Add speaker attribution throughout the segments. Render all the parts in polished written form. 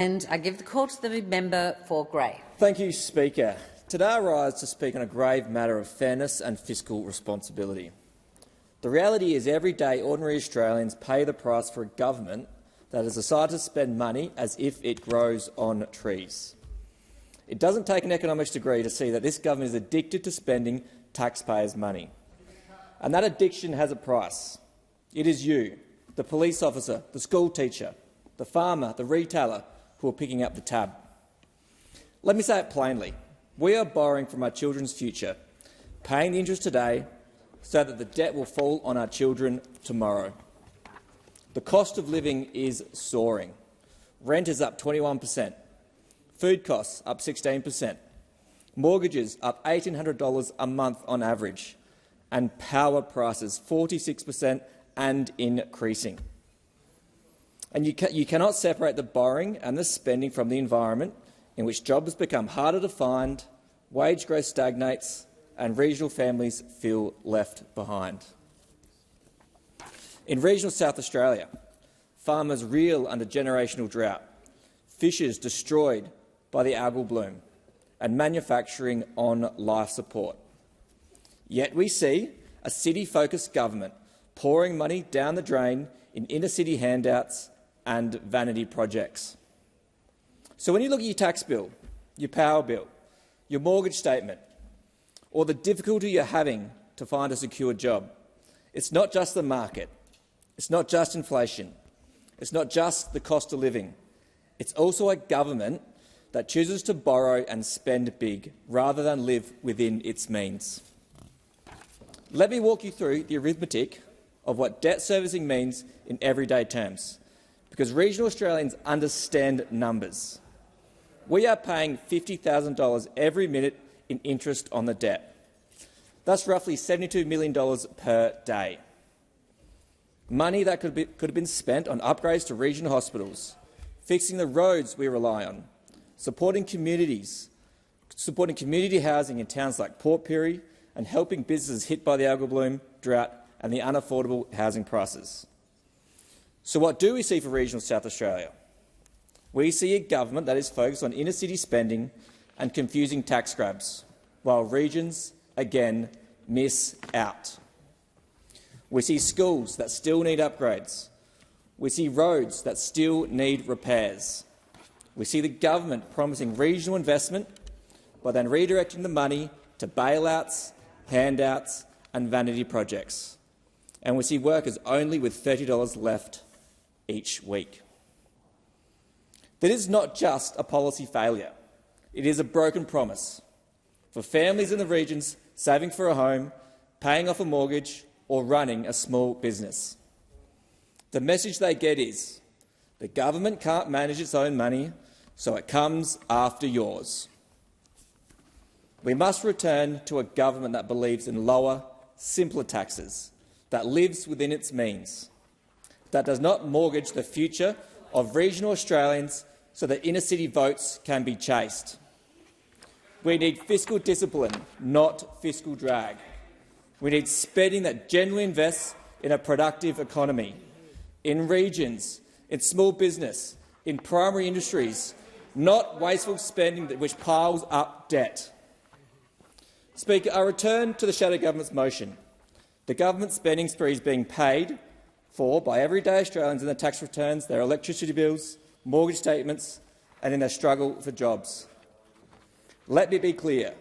Speaker 1: And I give the call to the member for Grey.
Speaker 2: Thank you, Speaker. Today I rise to speak on a grave matter of fairness and fiscal responsibility. The reality is every day ordinary Australians pay the price for a government that has decided to spend money as if it grows on trees. It doesn't take an economics degree to see that this government is addicted to spending taxpayers' money. And that addiction has a price. It is you, the police officer, the school teacher, the farmer, the retailer, who are picking up the tab. Let me say it plainly. We are borrowing from our children's future, paying the interest today so that the debt will fall on our children tomorrow. The cost of living is soaring. Rent is up 21%, food costs up 16%, mortgages up $1,800 a month on average, and power prices 46% and increasing. And you cannot separate the borrowing and the spending from the environment in which jobs become harder to find, wage growth stagnates, and regional families feel left behind. In regional South Australia, farmers reel under generational drought, fishers destroyed by the algal bloom, and manufacturing on life support. Yet we see a city-focused government pouring money down the drain in inner-city handouts and vanity projects. So when you look at your tax bill, your power bill, your mortgage statement, or the difficulty you're having to find a secure job, it's not just the market, it's not just inflation, it's not just the cost of living, it's also a government that chooses to borrow and spend big rather than live within its means. Let me walk you through the arithmetic of what debt servicing means in everyday terms, because regional Australians understand numbers. We are paying $50,000 every minute in interest on the debt. That's roughly $72 million per day. Money that could have been spent on upgrades to regional hospitals, fixing the roads we rely on, supporting community housing in towns like Port Pirie, and helping businesses hit by the algal bloom, drought and the unaffordable housing prices. So what do we see for regional South Australia? We see a government that is focused on inner-city spending and confusing tax grabs, while regions, again, miss out. We see schools that still need upgrades. We see roads that still need repairs. We see the government promising regional investment, but then redirecting the money to bailouts, handouts and vanity projects. And we see workers only with $30 left each week. That is not just a policy failure. It is a broken promise for families in the regions saving for a home, paying off a mortgage or running a small business. The message they get is the government can't manage its own money, so it comes after yours. We must return to a government that believes in lower, simpler taxes, that lives within its means, that does not mortgage the future of regional Australians so that inner-city votes can be chased. We need fiscal discipline, not fiscal drag. We need spending that genuinely invests in a productive economy, in regions, in small business, in primary industries, not wasteful spending which piles up debt. Speaker, I return to the shadow government's motion. The government spending spree is being paid for by everyday Australians in their tax returns, their electricity bills, mortgage statements and in their struggle for jobs. Let me be clear.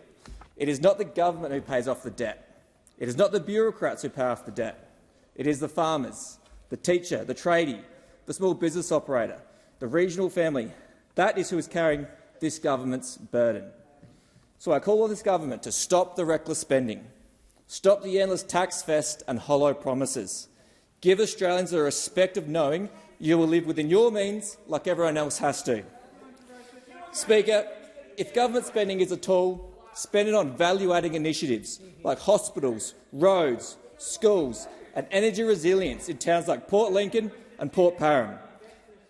Speaker 2: It is not the government who pays off the debt. It is not the bureaucrats who pay off the debt. It is the farmers, the teacher, the tradie, the small business operator, the regional family. That is who is carrying this government's burden. So I call on this government to stop the reckless spending, stop the endless tax fest and hollow promises. Give Australians the respect of knowing you will live within your means like everyone else has to. Speaker, if government spending is a tool, spend it on value-adding initiatives like hospitals, roads, schools and energy resilience in towns like Port Lincoln and Port Parham.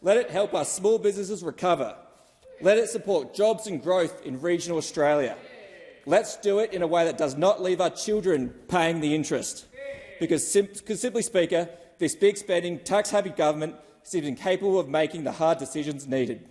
Speaker 2: Let it help our small businesses recover. Let it support jobs and growth in regional Australia. Let's do it in a way that does not leave our children paying the interest. Because simply, Speaker, this big spending, tax-heavy government is incapable of making the hard decisions needed.